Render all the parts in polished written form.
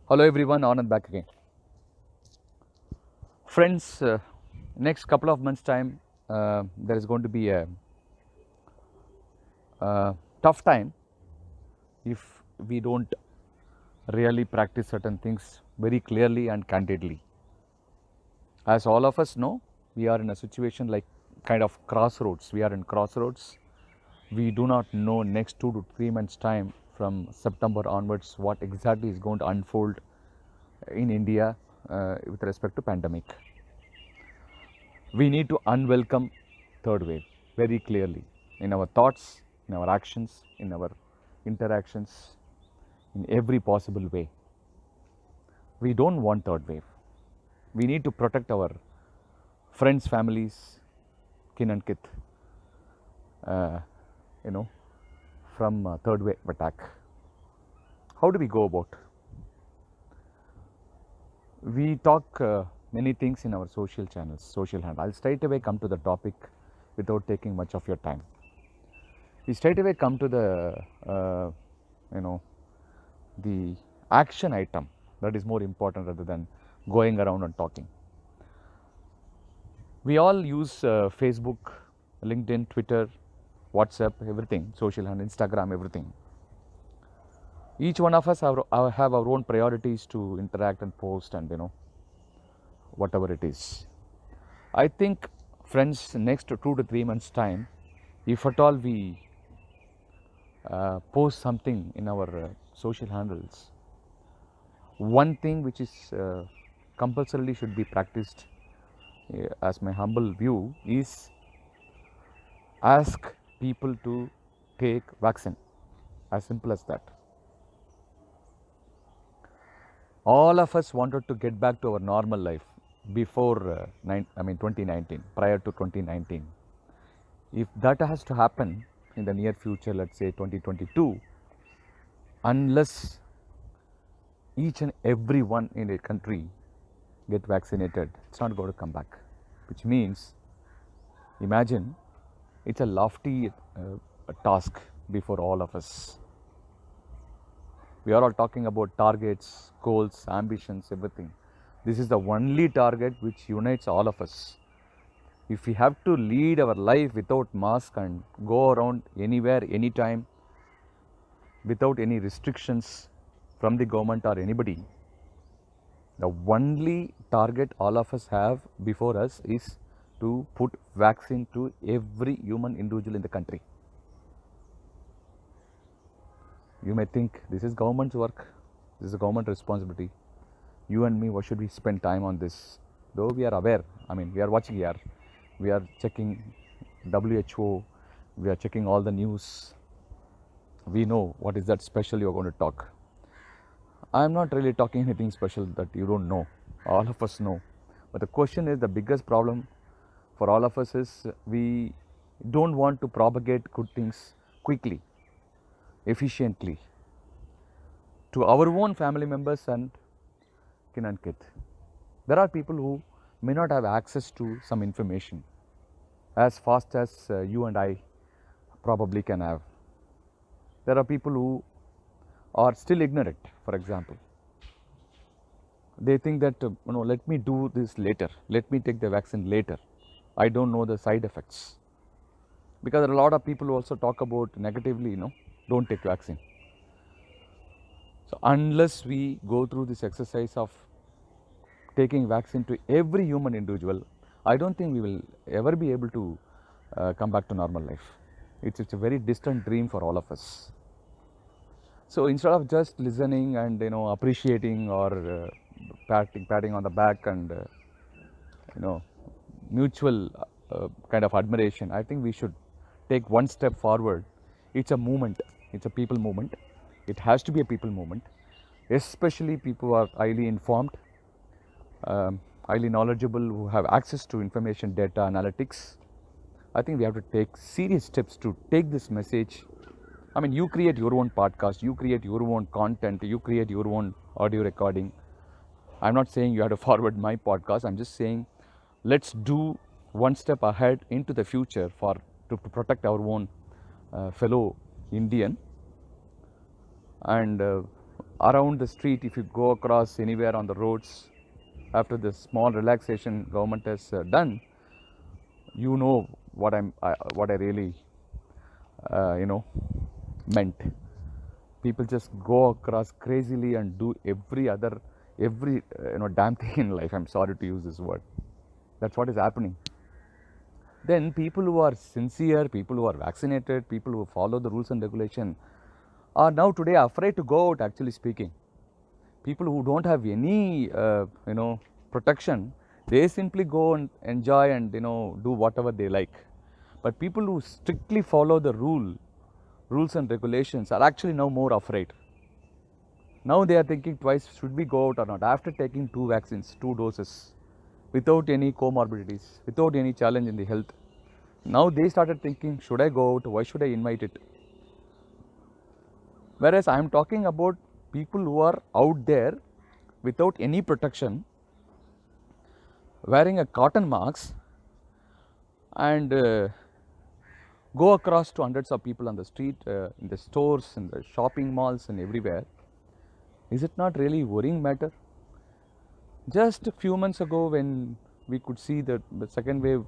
Hello everyone, Anand back again. Friends, next couple of months time, there is going to be a tough time if we don't really practice certain things very clearly and candidly. As all of us know, we are in a situation like kind of crossroads. We are in crossroads. We do not know next 2 to 3 months time from September onwards what exactly is going to unfold in India with respect to pandemic. We need to unwelcome third wave very clearly in our thoughts, in our actions, in our interactions, in every possible way. We don't want third wave. We need to protect our friends, families, kin and kith, uh, you know, from third wave attack. How do we go about? We talk many things in our social channels, social handle. I'll straight away come to the topic without taking much of your time. We straight away come to you know, the action item that is more important rather than going around and talking. We all use Facebook, LinkedIn, Twitter, WhatsApp, everything, social and Instagram, everything. Each one of us have our own priorities to interact and post and whatever it is. I think, friends, next 2 to 3 months time, if at all we post something in our social handles, one thing which is compulsorily should be practiced, as my humble view, is ask people to take vaccine. As simple as that. All of us wanted to get back to our normal life before 2019, prior to 2019. If that has to happen in the near future, let's say 2022, unless each and every one in a country get vaccinated, it's not going to come back. Which means, imagine, it's a lofty task before all of us. We are all talking about targets, goals, ambitions, everything. This is the only target which unites all of us. If we have to lead our life without mask and go around anywhere, anytime, without any restrictions from the government or anybody, the only target all of us have before us is to put vaccine to every human individual in the country. You may think this is government's work, this is a government responsibility. You and me, why should we spend time on this? Though we are aware, we are watching here, we are checking WHO, we are checking all the news. We know what is that special you are going to talk. I am not really talking anything special that you don't know. All of us know. But the question is, the biggest problem for all of us is we don't want to propagate good things quickly, efficiently to our own family members and kin and kith. There are people who may not have access to some information as fast as you and I probably can have. There are people who are still ignorant, for example. They think that, let me do this later, let me take the vaccine later. I don't know the side effects. Because a lot of people also talk about negatively, don't take vaccine. So unless we go through this exercise of taking vaccine to every human individual, I don't think we will ever be able to come back to normal life. It's a very distant dream for all of us. So instead of just listening and appreciating or patting on the back and mutual kind of admiration, I think we should take one step forward. It's a movement. It's a people movement. It has to be a people movement, especially people who are highly informed, highly knowledgeable, who have access to information, data, analytics. I think we have to take serious steps to take this message. You create your own podcast, you create your own content, you create your own audio recording. I'm not saying you have to forward my podcast. I'm just saying let's do one step ahead into the future to protect our own fellow Indian and around the street, if you go across anywhere on the roads, after the small relaxation government has done, you know what what I really meant. People just go across crazily and do every damn thing in life. I'm sorry to use this word. That's what is happening. Then people who are sincere, people who are vaccinated, people who follow the rules and regulation are now today afraid to go out, actually speaking. People who don't have any protection, they simply go and enjoy and do whatever they like. But people who strictly follow the rules and regulations are actually now more afraid. Now they are thinking twice, should we go out or not, after taking 2 vaccines, 2 doses, without any comorbidities, without any challenge in the health. Now they started thinking, should I go out, why should I invite it? Whereas I am talking about people who are out there without any protection, wearing a cotton mask, and go across to hundreds of people on the street, in the stores, in the shopping malls and everywhere. Is it not really worrying matter? Just a few months ago, when we could see that the second wave,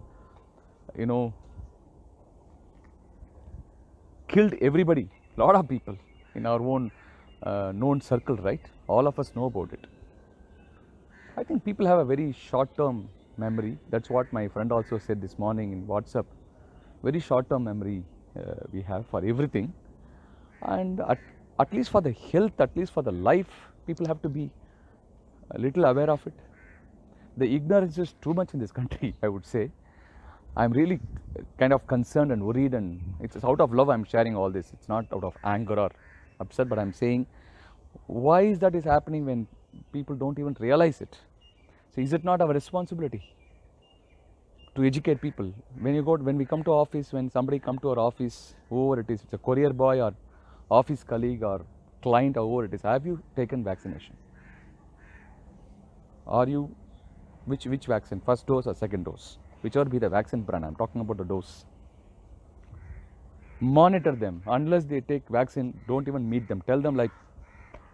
killed everybody, lot of people in our own known circle, right? All of us know about it. I think people have a very short-term memory. That's what my friend also said this morning in WhatsApp. Very short-term memory we have for everything, and at least for the health, at least for the life, people have to be a little aware of it. The ignorance is too much in this country, I would say. I'm really kind of concerned and worried, and it's out of love I'm sharing all this. It's not out of anger or upset, but I'm saying, why is that is happening when people don't even realize it? So is it not our responsibility to educate people? When we come to office, when somebody come to our office, whoever it is, it's a courier boy or office colleague or client or whoever it is, have you taken vaccination? Are you, which vaccine, first dose or second dose? Whichever be the vaccine brand, I'm talking about the dose. Monitor them. Unless they take vaccine, don't even meet them. Tell them, like,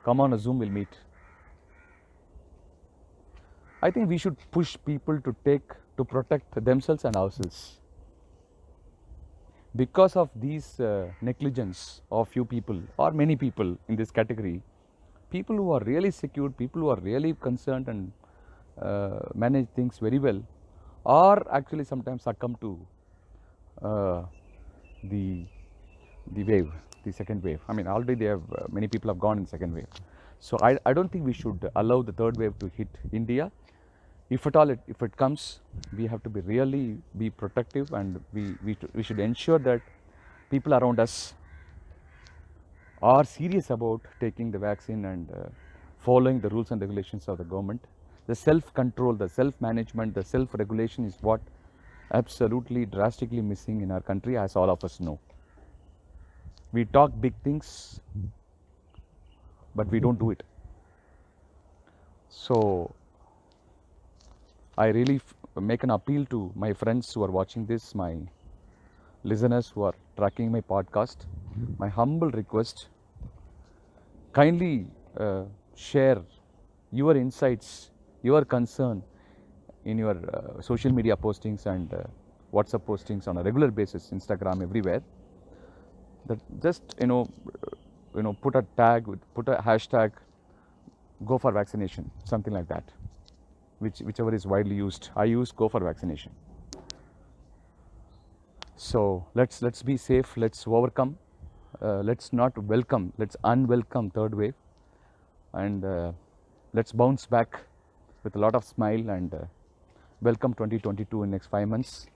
come on a Zoom, we'll meet. I think we should push people to protect themselves and ourselves. Because of these negligence of few people or many people in this category, people who are really secure, people who are really concerned and manage things very well, or actually sometimes succumb to the wave, the second wave. I mean, already they have many people have gone in second wave. So I don't think we should allow the third wave to hit India. If at all if it comes, we have to really be protective, and we should ensure that people around us are serious about taking the vaccine and following the rules and regulations of the government. The self-control, the self-management, the self-regulation is what absolutely drastically missing in our country, as all of us know. We talk big things, but we don't do it. So I really make an appeal to my friends who are watching this, my listeners who are tracking my podcast. My humble request, kindly share your insights, your concern in your social media postings and WhatsApp postings on a regular basis, Instagram, everywhere. That just put a tag, put a hashtag, go for vaccination, something like that. Whichever is widely used. I use go for vaccination. So let's be safe. Let's overcome. Let's not welcome. Let's unwelcome third wave, and let's bounce back with a lot of smile and welcome 2022 in next 5 months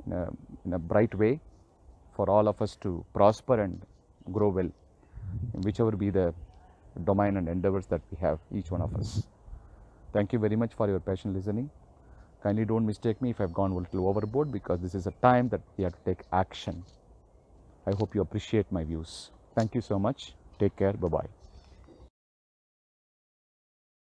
in a bright way for all of us to prosper and grow well, whichever be the domain and endeavors that we have, each one of us. Thank you very much for your patient listening. Kindly don't mistake me if I've gone a little overboard, because this is a time that we have to take action. I hope you appreciate my views. Thank you so much. Take care. Bye-bye.